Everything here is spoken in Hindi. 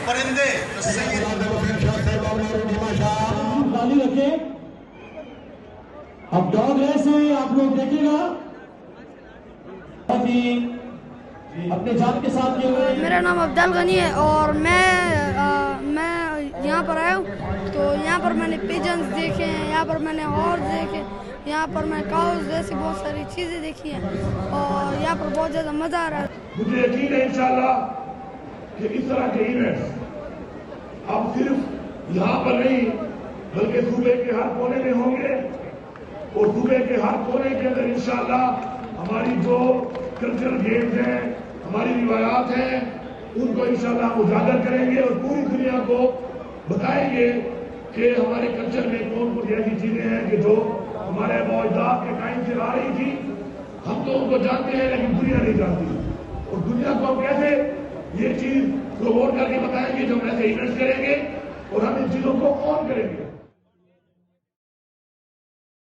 परिंदे खाली रखे। अब डॉग रेस है, आप लोग देखेगा अपने जान के साथ किए हुए। मेरा नाम अब्दुल गनी है और मैं यहाँ पर आया हूँ। तो यहाँ पर मैंने पिजन्स देखे हैं, यहाँ पर मैंने हॉर्स देखे, यहाँ पर मैं काउस जैसी बहुत सारी चीज़ें देखी हैं और यहाँ पर बहुत ज़्यादा मज़ा आ रहा है। मुझे यकीन है इंशाल्लाह कि इस तरह के इवेंट्स अब सिर्फ यहाँ पर नहीं बल्कि सूबे के हर कोने में होंगे और सूबे के हर कोने के अंदर इंशाल्लाह हमारी जो कल्चरल गेम्स हैं, हमारी रिवायात हैं, उनको इंशाल्लाह हम उजागर करेंगे और पूरी दुनिया को बताएंगे कि हमारे कल्चर में कौन कौन ऐसी चीजें हैं कि जो हमारे अजदाद के टाइम से आ रही थी। हम तो उनको जानते हैं लेकिन दुनिया नहीं जानती और दुनिया को हम कैसे ये चीज प्रमोट करके बताएंगे जब हम ऐसे इवेंट्स करेंगे और हम इन चीजों को ऑन करेंगे।